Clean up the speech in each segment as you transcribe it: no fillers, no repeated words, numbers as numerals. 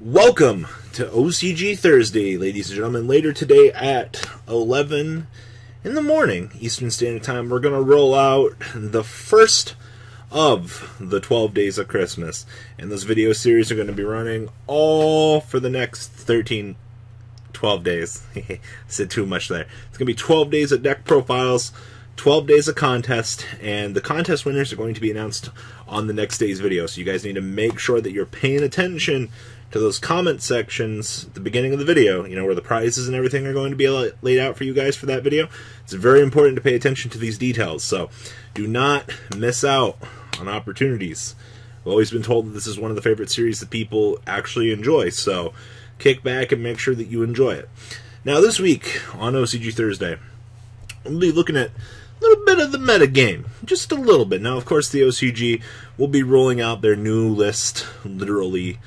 Welcome to OCG Thursday, ladies and gentlemen. Later today at 11 in the morning, Eastern Standard Time, we're going to roll out the first of the 12 days of Christmas. And this video series are going to be running all for the next 12 days. I said too much there. It's going to be 12 days of deck profiles, 12 days of contest, and the contest winners are going to be announced on the next day's video. So you guys need to make sure that you're paying attention to those comment sections at the beginning of the video, you know, where the prizes and everything are going to be laid out for you guys for that video. It's very important to pay attention to these details, so do not miss out on opportunities. I've always been told that this is one of the favorite series that people actually enjoy, so kick back and make sure that you enjoy it. Now this week on OCG Thursday, we'll be looking at a little bit of the meta game, just a little bit. Now, of course, the OCG will be rolling out their new list literally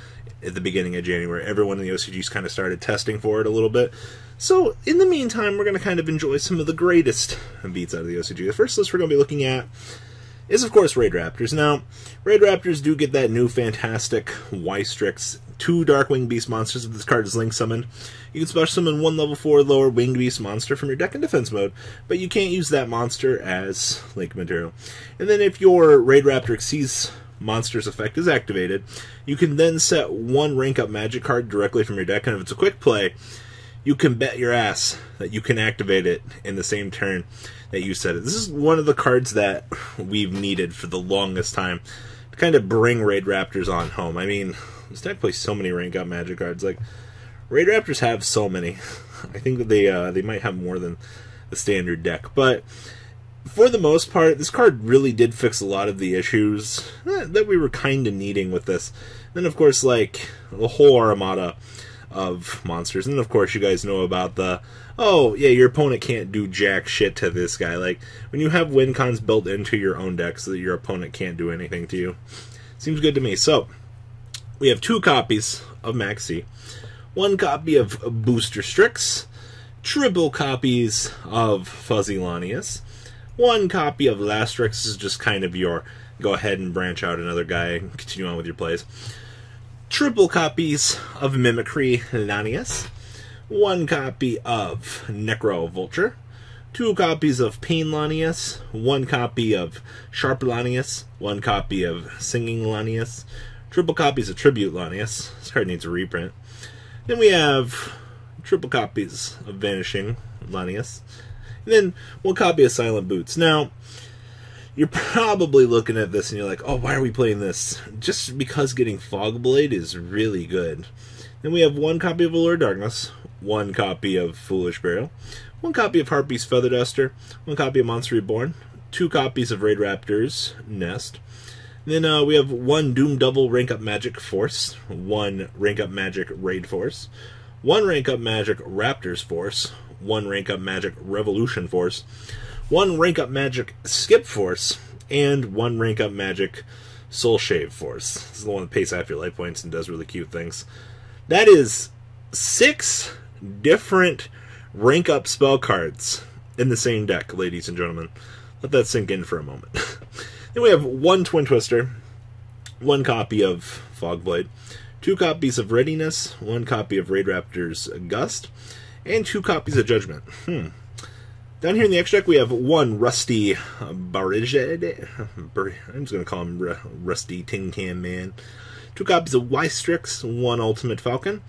at the beginning of January. Everyone in the OCG's kind of started testing for it a little bit. So, in the meantime, we're going to kind of enjoy some of the greatest beats out of the OCG. The first list we're going to be looking at is, of course, Raidraptors. Now, Raidraptors do get that new fantastic Y-Strix 2 Darkwing Beast monsters if this card is Link summoned. You can special summon one level 4 lower Winged Beast monster from your deck in defense mode, but you can't use that monster as Link material. And then if your Raidraptor exceeds monster's effect is activated, you can then set one rank up magic card directly from your deck, and if it's a quick play, you can bet your ass that you can activate it in the same turn that you set it. This is one of the cards that we've needed for the longest time to kind of bring Raidraptors on home. I mean, this deck plays so many rank up magic cards. Like, Raidraptors have so many. I think that they might have more than the standard deck, but for the most part, this card really did fix a lot of the issues that we were kind of needing with this. Then, of course, like, the whole armada of monsters. And, of course, you guys know about the, oh, yeah, your opponent can't do jack shit to this guy. Like, when you have win cons built into your own deck so that your opponent can't do anything to you. Seems good to me. So, we have 2 copies of Maxi, 1 copy of Booster Strix, triple copies of Fuzzy Lanius, 1 copy of Lastrix. This is just kind of your go ahead and branch out another guy and continue on with your plays. Triple copies of Mimicry Lanius, 1 copy of Necro Vulture, 2 copies of Pain Lanius, 1 copy of Sharp Lanius, 1 copy of Singing Lanius, triple copies of Tribute Lanius. This card needs a reprint. Then we have triple copies of Vanishing Lanius. And then 1 copy of Silent Boots. Now, you're probably looking at this and you're like, oh, why are we playing this? Just because getting Fogblade is really good. Then we have 1 copy of Allure Darkness, 1 copy of Foolish Burial, 1 copy of Harpy's Feather Duster, 1 copy of Monster Reborn, 2 copies of Raidraptor's Nest. And then we have 1 Doom Double Rank Up Magic Force, 1 Rank Up Magic Raid Force, 1 Rank Up Magic Raptors Force, 1 Rank Up Magic Revolution Force, 1 Rank Up Magic Skip Force, and 1 Rank Up Magic Soul Shave Force. This is the one that pays half your life points and does really cute things. That is 6 different rank up spell cards in the same deck, ladies and gentlemen. Let that sink in for a moment. Then we have 1 Twin Twister, 1 copy of Fogblade, 2 copies of Readiness, 1 copy of Raidraptor's Gust, and 2 copies of Judgment. Down here in the extra deck, we have 1 Rusty Barijed. I'm just going to call him Rusty Tin Can Man. 2 copies of Y-Strix, 1 Ultimate Falcon,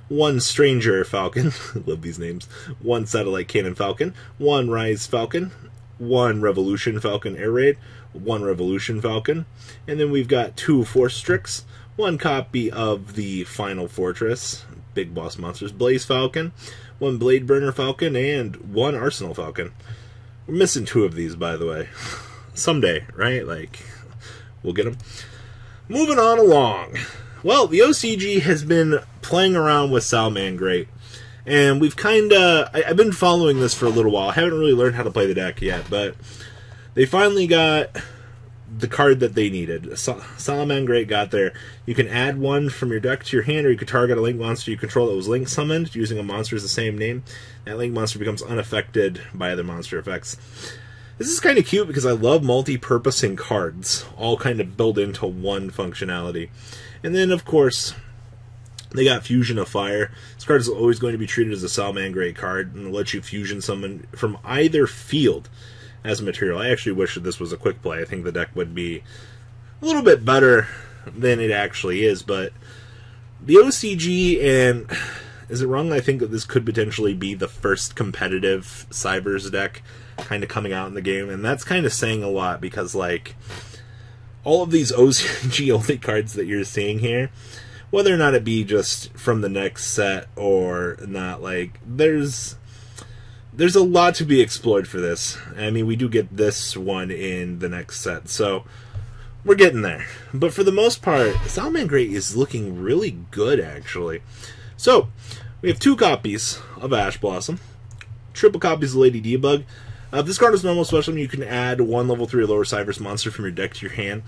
1 Stranger Falcon. Love these names. 1 Satellite Cannon Falcon, 1 Rise Falcon, 1 Revolution Falcon Air Raid, 1 Revolution Falcon, and then we've got 2 Force Strix, 1 copy of the Final Fortress, Big Boss Monsters Blaze Falcon, 1 Blade Burner Falcon, and 1 Arsenal Falcon. We're missing 2 of these, by the way. Someday, right? Like, we'll get them. Moving on along. Well, the OCG has been playing around with Salamangreat, and we've kind of... I've been following this for a little while. I haven't really learned how to play the deck yet, but they finally got the card that they needed. Salamangreat got there. You can add 1 from your deck to your hand, or you can target a Link monster you control that was Link summoned using a monster as the same name. That Link monster becomes unaffected by other monster effects. This is kind of cute because I love multi-purposing cards, all kind of built into one functionality. And then, of course, They got Fusion of Fire. This card is always going to be treated as a Salamangreat card and lets you fusion summon from either field as a material. I actually wish that this was a quick play. I think the deck would be a little bit better than it actually is, but the OCG, and is it wrong? I think that this could potentially be the first competitive Cybers deck kind of coming out in the game, and that's kind of saying a lot because, like, all of these OCG only cards that you're seeing here, whether or not it be just from the next set or not, like, there's a lot to be explored for this. I mean, we do get this one in the next set, so we're getting there. But for the most part, Salamangreat is looking really good, actually. So, we have 2 copies of Ash Blossom, triple copies of Lady Debug. If this card is normal special, you can add 1 level 3 or lower Cybers monster from your deck to your hand.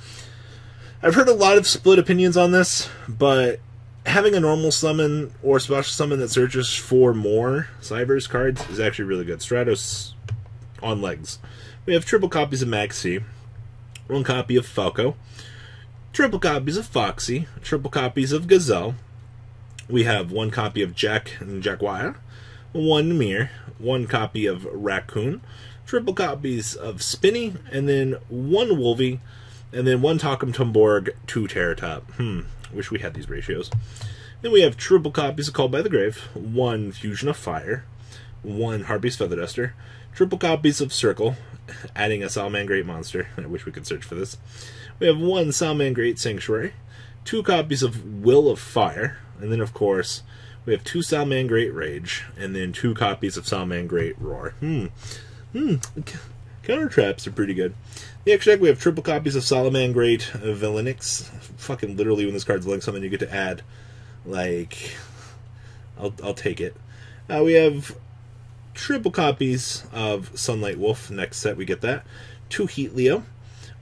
I've heard a lot of split opinions on this, but having a normal summon or special summon that searches for more Cybers cards is actually really good. Stratos on legs. We have triple copies of Maxi, 1 copy of Falco, triple copies of Foxy, triple copies of Gazelle. We have 1 copy of Jack and Jaguar, 1 Mir, 1 copy of Raccoon, triple copies of Spinny, and then 1 Wolvie, and then 1 Takum Tumborg, 2 Terratop. Wish we had these ratios. Then we have triple copies of Called by the Grave, 1 Fusion of Fire, 1 Harpy's Feather Duster, triple copies of Circle, adding a Salamangreat monster. I wish we could search for this. We have 1 Salamangreat Sanctuary, 2 copies of Will of Fire, and then, of course, we have 2 Salamangreat Rage, and then 2 copies of Salamangreat Roar. Counter traps are pretty good. The extra deck, we have triple copies of Salamangreat Villainix. Fucking literally, when this card's linked something, you get to add, like, I'll take it. We have triple copies of Sunlight Wolf. Next set, we get that. 2 Heat Leo,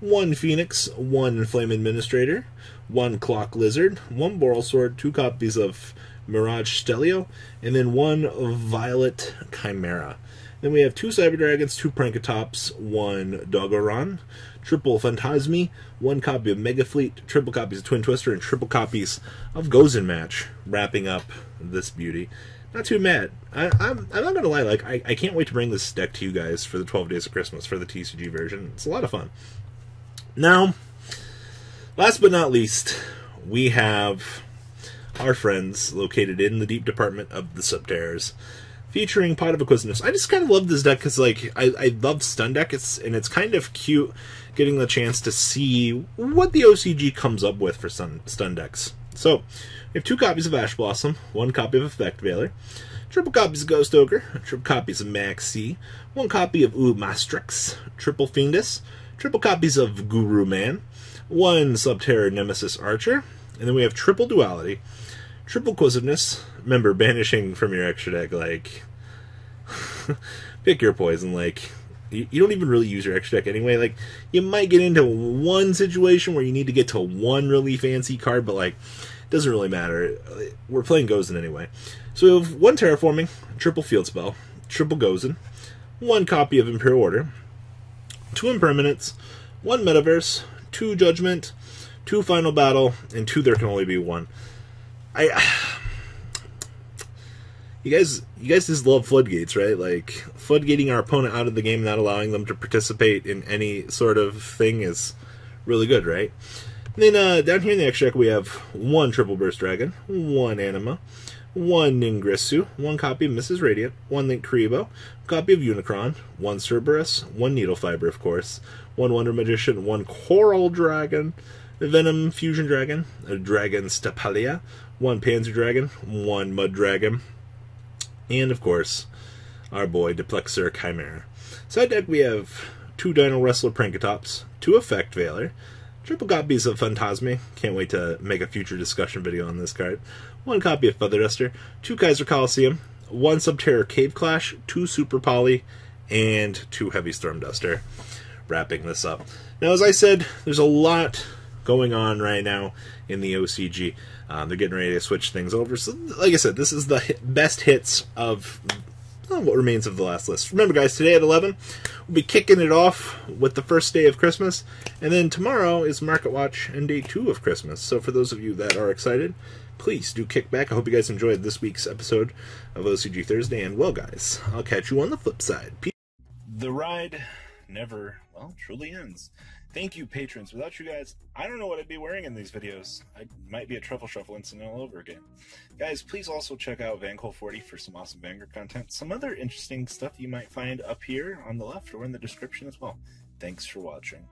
1 Phoenix, 1 Flame Administrator, 1 Clock Lizard, 1 Boral Sword, 2 copies of Mirage Stelio, and then 1 Violet Chimera. Then we have 2 Cyber Dragons, 2 Prankatops, 1 Dogoron, triple Phantasmi, 1 copy of Mega Fleet, triple copies of Twin Twister, and triple copies of Gozen Match, wrapping up this beauty. Not too mad. I'm not gonna lie, like, I can't wait to bring this deck to you guys for the 12 Days of Christmas for the TCG version. It's a lot of fun. Now, last but not least, we have our friends located in the deep department of the Subterrors, featuring Pot of Acquisitiveness. I just kind of love this deck because, like, I love Stun Deck, and it's kind of cute getting the chance to see what the OCG comes up with for Stun Decks. So, we have 2 copies of Ash Blossom, 1 copy of Effect Veiler, triple copies of Ghost Ogre, triple copies of Maxi, 1 copy of Mastrix, triple Fiendus, triple copies of Guru Man, 1 Subterror Nemesis Archer, and then we have triple Duality, triple Acquisitiveness. Remember, banishing from your extra deck, like, pick your poison, like, you don't even really use your extra deck anyway. Like, you might get into one situation where you need to get to 1 really fancy card, but, like, it doesn't really matter. We're playing Gozen anyway. So we have 1 Terraforming, triple Field Spell, triple Gozen, 1 copy of Imperial Order, 2 Impermanents, 1 Metaverse, 2 Judgment, 2 Final Battle, and 2 There Can Only Be 1. You guys just love floodgates, right? Like, floodgating our opponent out of the game, not allowing them to participate in any sort of thing is really good, right? And then down here in the extra deck, we have 1 Triple Burst Dragon, 1 Anima, 1 Ningrissu, 1 copy of Mrs. Radiant, 1 Link Kuriboh, a copy of Unicron, 1 Cerberus, 1 Needle Fiber, of course, 1 Wonder Magician, 1 Coral Dragon, a Venom Fusion Dragon, a Dragon Stapalia, 1 Panzer Dragon, 1 Mud Dragon, and, of course, our boy Duplexer Chimera. Side deck, we have 2 Dino Wrestler Prankatops, 2 Effect Veiler, triple copies of Phantasmi. Can't wait to make a future discussion video on this card. 1 copy of Feather Duster, 2 Kaiser Coliseum, 1 Subterror Cave Clash, 2 Super Poly, and 2 Heavy Storm Duster. Wrapping this up. Now, as I said, there's a lot going on right now in the OCG. They're getting ready to switch things over. So, like I said, this is the best hits of what remains of the last list. Remember, guys, today at 11, we'll be kicking it off with the first day of Christmas. And then tomorrow is Market Watch and day 2 of Christmas. So for those of you that are excited, please do kick back. I hope you guys enjoyed this week's episode of OCG Thursday, and well, guys, I'll catch you on the flip side. Peace. The ride never, well, truly ends. Thank you, patrons. Without you guys, I don't know what I'd be wearing in these videos. I might be a truffle shuffle incident all over again. Guys, please also check out VanCole40 for some awesome Vanguard content. Some other interesting stuff you might find up here on the left or in the description as well. Thanks for watching.